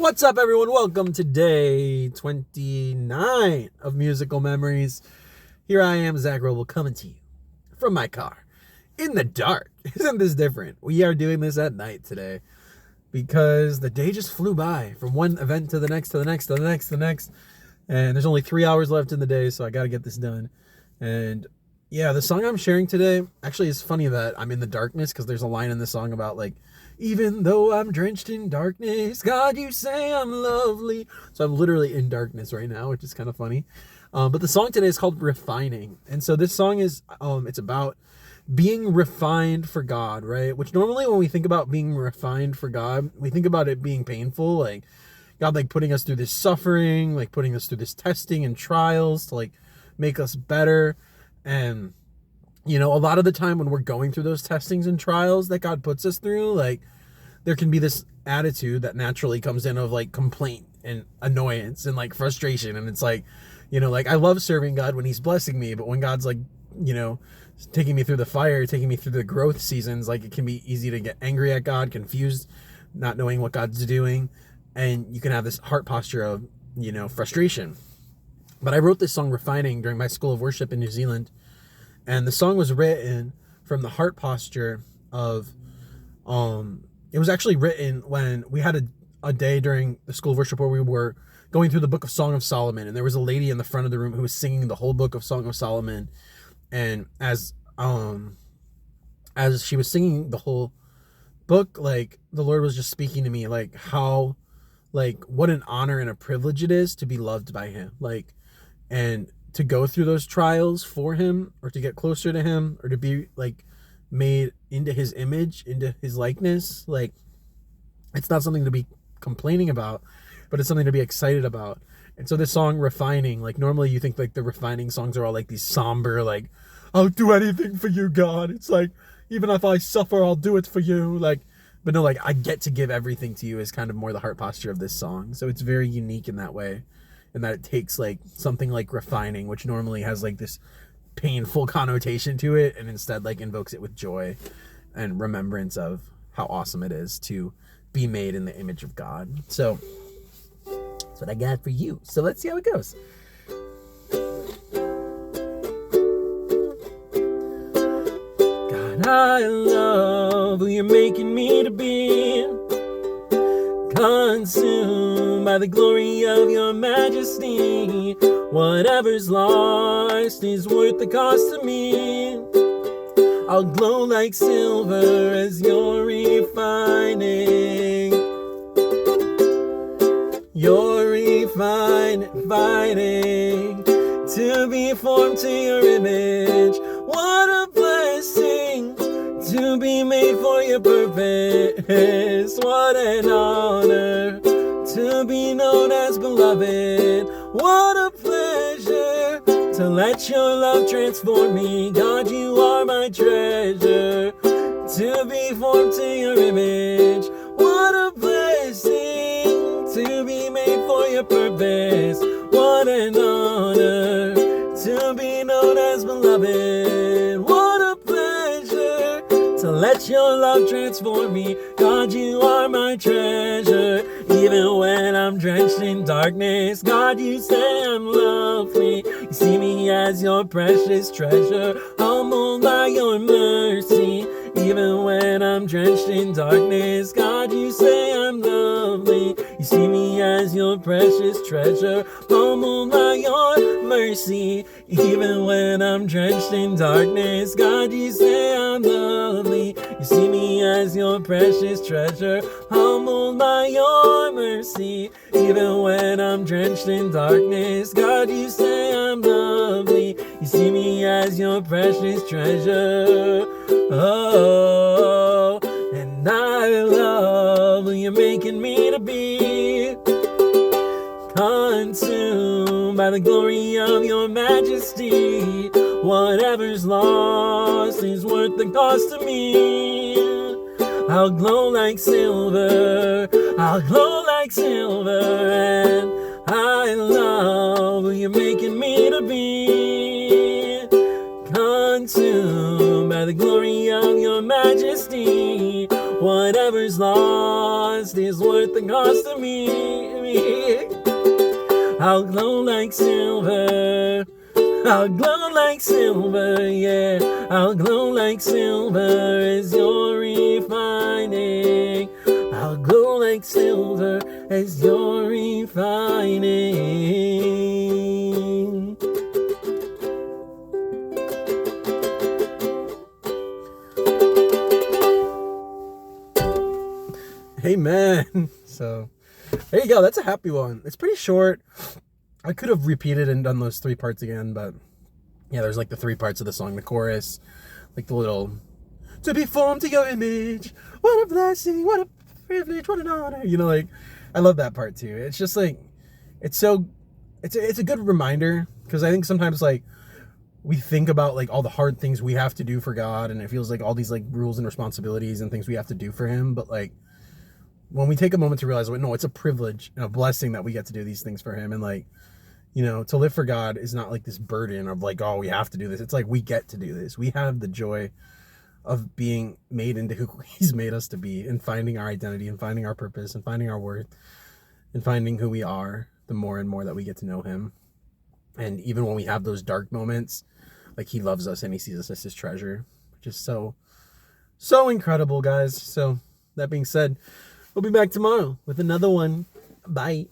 What's up, everyone? Welcome to day 29 of Musical Memories. Here I am, Zach Roble, coming to you from my car in the dark. Isn't this different? We are doing this at night today because the day just flew by from one event to the next, to the next, to the next, to the next. And there's only 3 hours left in the day, so I got to get this done. And yeah, the song I'm sharing today, actually, it's funny that I'm in the darkness because there's a line in the song about like, even though I'm drenched in darkness, God, you say I'm lovely. So I'm literally in darkness right now, which is kind of funny. But the song today is called Refining. And so this song is, it's about being refined for God, right? Which normally when we think about being refined for God, we think about it being painful, like God, like putting us through this suffering, like putting us through this testing and trials to like make us better. And you know, a lot of the time when we're going through those testings and trials that God puts us through, like there can be this attitude that naturally comes in of like complaint and annoyance and like frustration. And it's like, you know, like I love serving God when he's blessing me, but when God's like, you know, taking me through the fire, taking me through the growth seasons, like it can be easy to get angry at God, confused, not knowing what God's doing. And you can have this heart posture of, you know, frustration. But I wrote this song Refining during my school of worship in New Zealand. And the song was written from the heart posture of, it was actually written when we had a day during the school of worship where we were going through the book of Song of Solomon. And there was a lady in the front of the room who was singing the whole book of Song of Solomon. And as she was singing the whole book, like the Lord was just speaking to me, like how, like what an honor and a privilege it is to be loved by him. Like, and to go through those trials for him, or to get closer to him, or to be like made into his image, into his likeness. Like it's not something to be complaining about, but it's something to be excited about. And so this song Refining, like normally you think like the refining songs are all like these somber, like I'll do anything for you, God. It's like, even if I suffer, I'll do it for you. Like, but no, like I get to give everything to you is kind of more the heart posture of this song. So it's very unique in that way. And that it takes like something like refining, which normally has like this painful connotation to it, and instead like invokes it with joy and remembrance of how awesome it is to be made in the image of God. So that's what I got for you. So let's see how it goes. God, I love who you're making me to be. Consumed by the glory of your majesty. Whatever's lost is worth the cost to me. I'll glow like silver as you're refining. You're refining to be formed to your image. What a blessing to be made for your purpose. What an honor to be known as beloved. What a pleasure to let your love transform me. God, you are my treasure, to be formed to your image. What a blessing to be made for your purpose. What an honor to be known as beloved. What a pleasure to let your love transform me. God, you are my treasure. Even when I'm drenched in darkness, God, you say I'm lovely. You see me as your precious treasure, humbled by your mercy. Even when I'm drenched in darkness, God, you say I'm lovely. You see me as your precious treasure, humbled by your mercy. Even when I'm drenched in darkness, God, you say I'm lovely. You see me as your precious treasure, humbled by your mercy. Even when I'm drenched in darkness, God, you say I'm lovely. You see me as your precious treasure. Oh, and I love who you're making me to be. Consumed by the glory of your majesty. Whatever's lost is worth the cost to me. I'll glow like silver, I'll glow like silver. And I love who you're making me to be. Consumed by the glory of your majesty. Whatever's lost is worth the cost to me. I'll glow like silver. I'll glow like silver, yeah. I'll glow like silver as you're refining. I'll glow like silver as you're refining. Amen. So, there you go. That's a happy one. It's pretty short. I could have repeated and done those 3 parts again, but yeah, there's like the 3 parts of the song. The chorus, like the little, to be formed to your image. What a blessing, what a privilege, what an honor. You know, like, I love that part too. It's just like, it's a good reminder, because I think sometimes like we think about like all the hard things we have to do for God, and it feels like all these like rules and responsibilities and things we have to do for him. But like, when we take a moment to realize, well, no, it's a privilege and a blessing that we get to do these things for him. And like, you know, to live for God is not like this burden of like, oh, we have to do this. It's like, we get to do this. We have the joy of being made into who he's made us to be, and finding our identity and finding our purpose and finding our worth and finding who we are the more and more that we get to know him. And even when we have those dark moments, like, he loves us and he sees us as his treasure, which is so, so incredible, guys. So that being said, we'll be back tomorrow with another one. Bye.